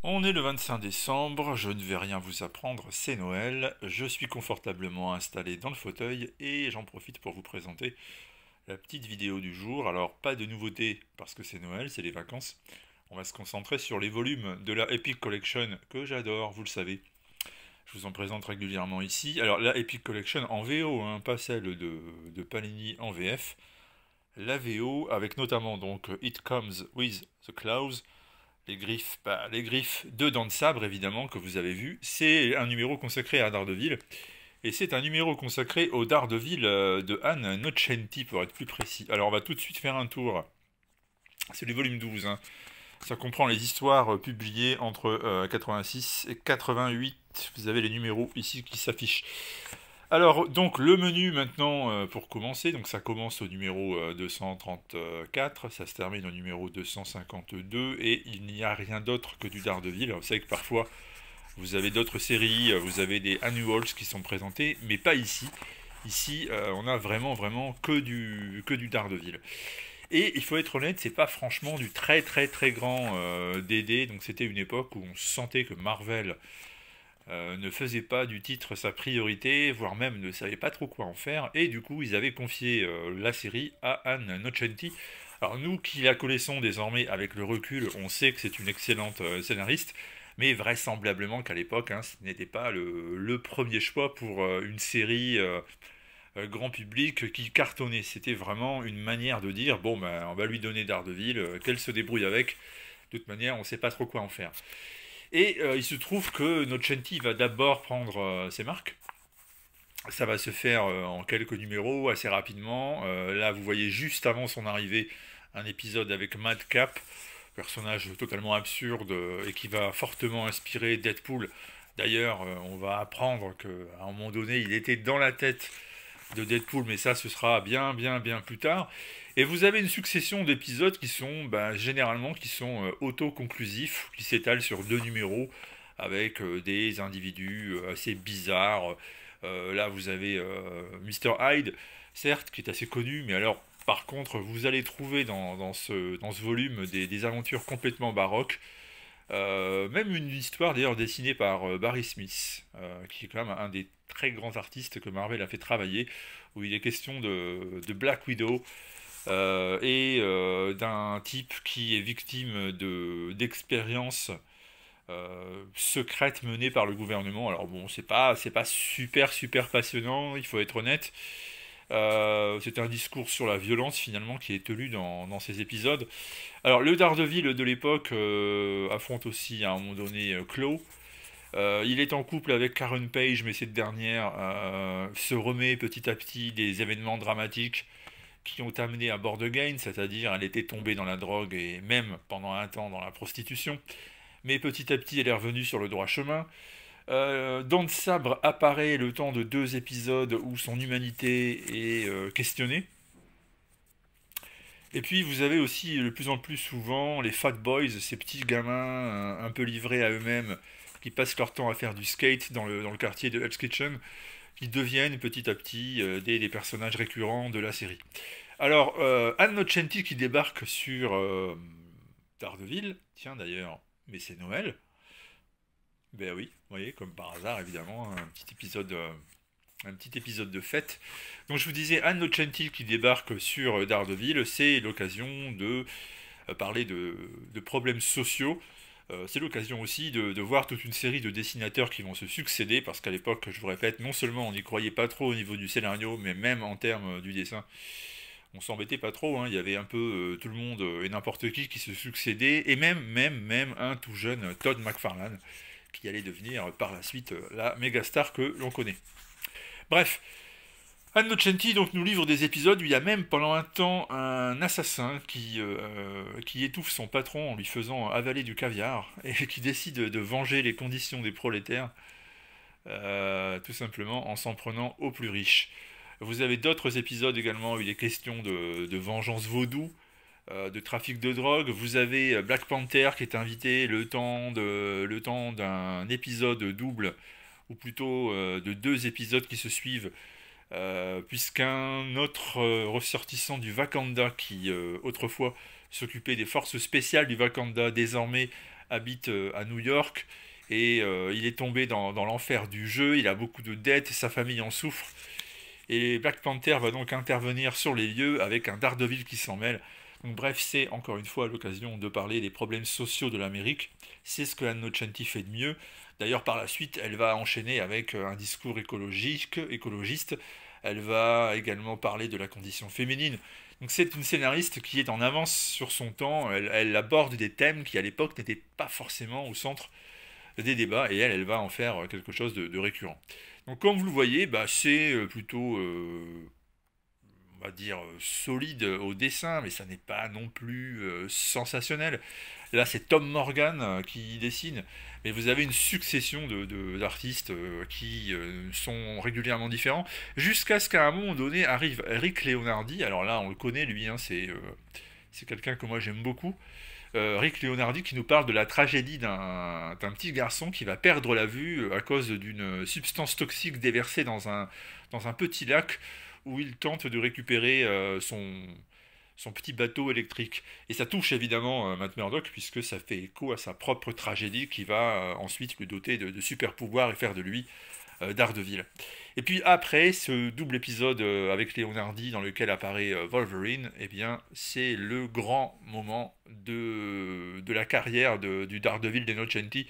On est le 25 décembre, je ne vais rien vous apprendre, c'est Noël. Je suis confortablement installé dans le fauteuil et j'en profite pour vous présenter la petite vidéo du jour. Alors, pas de nouveauté parce que c'est Noël, c'est les vacances. On va se concentrer sur les volumes de la Epic Collection que j'adore, vous le savez. Je vous en présente régulièrement ici. Alors, la Epic Collection en VO, hein, pas celle de Panini en VF. La VO avec notamment donc It Comes with the Claws, les griffes de Dents de Sabre, évidemment, que vous avez vu. C'est un numéro consacré à Daredevil. Et c'est un numéro consacré au Daredevil de Anne Nocenti, pour être plus précis. Alors, on va tout de suite faire un tour. C'est le volume 12, hein. Ça comprend les histoires publiées entre 86 et 88. Vous avez les numéros ici qui s'affichent. Alors, donc, le menu maintenant pour commencer. Donc, ça commence au numéro 234, ça se termine au numéro 252, et il n'y a rien d'autre que du Daredevil. Vous savez que parfois, vous avez d'autres séries, vous avez des annuals qui sont présentés, mais pas ici. Ici, on a vraiment que du Daredevil. Et il faut être honnête, c'est pas franchement du très grand DD. Donc, c'était une époque où on sentait que Marvel ne faisait pas du titre sa priorité, voire même ne savait pas trop quoi en faire, et du coup ils avaient confié la série à Anne Nocenti. Alors nous qui la connaissons désormais avec le recul, on sait que c'est une excellente scénariste, mais vraisemblablement qu'à l'époque, hein, ce n'était pas le premier choix pour une série grand public qui cartonnait. C'était vraiment une manière de dire, bon ben on va lui donner Daredevil, qu'elle se débrouille avec, de toute manière on ne sait pas trop quoi en faire. Et il se trouve que Nocenti va d'abord prendre ses marques. Ça va se faire en quelques numéros assez rapidement. Là, vous voyez juste avant son arrivée un épisode avec Madcap, personnage totalement absurde et qui va fortement inspirer Deadpool. D'ailleurs, on va apprendre qu'à un moment donné, il était dans la tête de Deadpool, mais ça, ce sera bien plus tard. Et vous avez une succession d'épisodes qui sont généralement qui sont autoconclusifs, qui s'étalent sur deux numéros avec des individus assez bizarres. Là, vous avez Mr. Hyde, certes, qui est assez connu, mais alors, par contre, vous allez trouver dans ce volume des aventures complètement baroques. Même une histoire d'ailleurs dessinée par Barry Smith, qui est quand même un des très grands artistes que Marvel a fait travailler, où il est question de Black Widow et d'un type qui est victime d'expériences secrètes menées par le gouvernement. Alors bon, c'est pas super passionnant, il faut être honnête. C'est un discours sur la violence finalement qui est tenu dans ces épisodes. Alors le Daredevil de l'époque affronte aussi à un moment donné Claw. Il est en couple avec Karen Page, mais cette dernière se remet petit à petit des événements dramatiques qui ont amené à Border Gain, c'est-à-dire elle était tombée dans la drogue et même pendant un temps dans la prostitution. Mais petit à petit elle est revenue sur le droit chemin. Dent de Sabre apparaît le temps de deux épisodes où son humanité est questionnée. Et puis vous avez aussi de plus en plus souvent les Fat Boys, ces petits gamins un peu livrés à eux-mêmes, qui passent leur temps à faire du skate dans le quartier de Hell's Kitchen, qui deviennent petit à petit des personnages récurrents de la série. Alors, Anne Nocenti qui débarque sur Daredevil, tiens d'ailleurs, mais c'est Noël. Ben oui, vous voyez, comme par hasard évidemment, un petit épisode de fête. Donc je vous disais, Anne Nocenti qui débarque sur Daredevil, c'est l'occasion de parler de problèmes sociaux. C'est l'occasion aussi de voir toute une série de dessinateurs qui vont se succéder, parce qu'à l'époque, je vous répète, non seulement on n'y croyait pas trop au niveau du scénario, mais même en termes du dessin, on s'embêtait pas trop, hein. Il y avait un peu tout le monde et n'importe qui se succédait, et même un tout jeune Todd McFarlane, qui allait devenir par la suite la méga star que l'on connaît. Bref, Anne Nocenti donc nous livre des épisodes où il y a même pendant un temps un assassin qui étouffe son patron en lui faisant avaler du caviar et qui décide de venger les conditions des prolétaires, tout simplement en s'en prenant aux plus riches. Vous avez d'autres épisodes également où il est question de vengeance vaudou, de trafic de drogue. Vous avez Black Panther qui est invité le temps d'un épisode double, ou plutôt de deux épisodes qui se suivent, puisqu'un autre ressortissant du Wakanda qui autrefois s'occupait des forces spéciales du Wakanda désormais habite à New York et il est tombé dans l'enfer du jeu, il a beaucoup de dettes, sa famille en souffre. Et Black Panther va donc intervenir sur les lieux avec un Daredevil qui s'en mêle. Donc bref, c'est encore une fois l'occasion de parler des problèmes sociaux de l'Amérique. C'est ce que Anne Nocenti fait de mieux. D'ailleurs, par la suite, elle va enchaîner avec un discours écologiste. Elle va également parler de la condition féminine. Donc c'est une scénariste qui est en avance sur son temps. Elle aborde des thèmes qui à l'époque n'étaient pas forcément au centre des débats, et elle va en faire quelque chose de récurrent. Donc comme vous le voyez, bah, c'est plutôt, on va dire, solide au dessin, mais ça n'est pas non plus sensationnel. Là, c'est Tom Morgan qui dessine, mais vous avez une succession d'artistes qui sont régulièrement différents, jusqu'à ce qu'à un moment donné arrive Rick Leonardi. Alors là, on le connaît, lui, hein, c'est quelqu'un que moi j'aime beaucoup. Rick Leonardi qui nous parle de la tragédie d'un petit garçon qui va perdre la vue à cause d'une substance toxique déversée dans un petit lac où il tente de récupérer son petit bateau électrique. Et ça touche évidemment Matt Murdock puisque ça fait écho à sa propre tragédie qui va ensuite le doter de super pouvoirs et faire de lui Daredevil. Et puis après ce double épisode avec Leonardi dans lequel apparaît Wolverine, eh bien c'est le grand moment de la carrière du Daredevil d'Innocenti.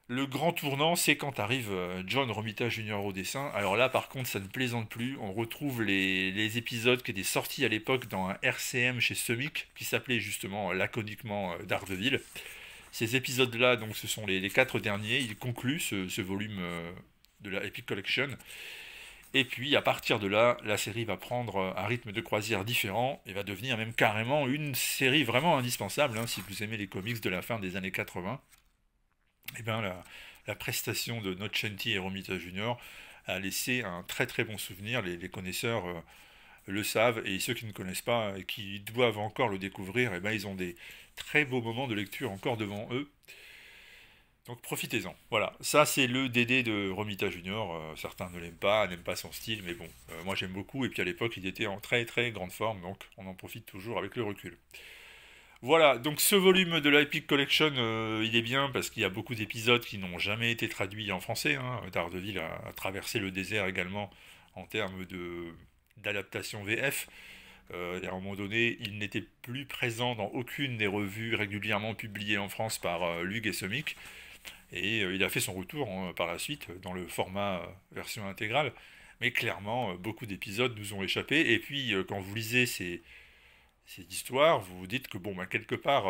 Le grand tournant, c'est quand arrive John Romita Jr. au dessin. Alors là, par contre, ça ne plaisante plus. On retrouve les épisodes qui étaient sortis à l'époque dans un RCM chez Semic, qui s'appelait justement laconiquement Daredevil. Ces épisodes-là, donc, ce sont les 4 derniers. Ils concluent ce volume de la Epic Collection. Et puis, à partir de là, la série va prendre un rythme de croisière différent et va devenir même carrément une série vraiment indispensable, hein, si vous aimez les comics de la fin des années 80. Eh bien, la prestation de Nocenti et Romita Jr. a laissé un très très bon souvenir. Les connaisseurs le savent, et ceux qui ne connaissent pas et qui doivent encore le découvrir, eh bien, ils ont des très beaux moments de lecture encore devant eux. Donc profitez-en. Voilà, ça c'est le DD de Romita Junior. Certains ne l'aiment pas, n'aiment pas son style, mais bon, moi j'aime beaucoup. Et puis à l'époque, il était en très très grande forme, donc on en profite toujours avec le recul. Voilà, donc ce volume de la Epic Collection, il est bien parce qu'il y a beaucoup d'épisodes qui n'ont jamais été traduits en français, hein. Daredevil a traversé le désert également en termes d'adaptation VF. Et à un moment donné, il n'était plus présent dans aucune des revues régulièrement publiées en France par Lug et Semic. Et il a fait son retour par la suite dans le format version intégrale. Mais clairement, beaucoup d'épisodes nous ont échappé. Et puis, quand vous lisez ces histoires, vous vous dites que, bon, bah, quelque part,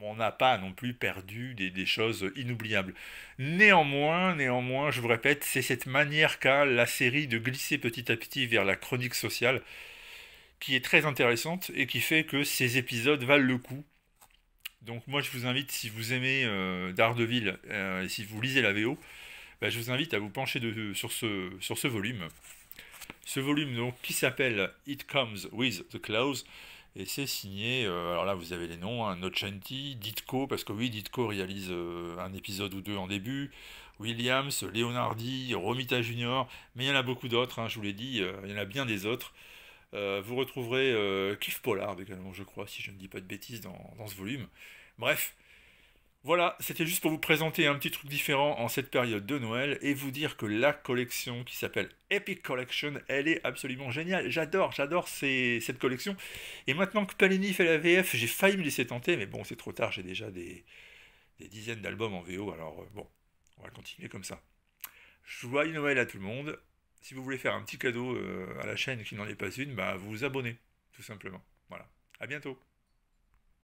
on n'a pas non plus perdu des choses inoubliables. Néanmoins, je vous répète, c'est cette manière qu'a la série de glisser petit à petit vers la chronique sociale qui est très intéressante et qui fait que ces épisodes valent le coup. Donc moi je vous invite, si vous aimez Daredevil et si vous lisez la VO, bah, je vous invite à vous pencher sur ce volume. Ce volume donc qui s'appelle It Comes with the Claws, et c'est signé, alors là vous avez les noms, hein, Nocenti, Ditko, parce que oui, Ditko réalise un épisode ou deux en début, Williams, Leonardi, Romita Jr., mais il y en a beaucoup d'autres, hein, je vous l'ai dit, il y en a bien des autres. Vous retrouverez Keith Pollard également, je crois, si je ne dis pas de bêtises dans ce volume. Bref, voilà, c'était juste pour vous présenter un petit truc différent en cette période de Noël et vous dire que la collection qui s'appelle Epic Collection, elle est absolument géniale. J'adore cette collection. Et maintenant que Panini fait la VF, j'ai failli me laisser tenter, mais bon, c'est trop tard, j'ai déjà des dizaines d'albums en VO, alors bon, on va continuer comme ça. Joyeux Noël à tout le monde. Si vous voulez faire un petit cadeau à la chaîne qui n'en est pas une, bah vous vous abonnez, tout simplement. Voilà. À bientôt.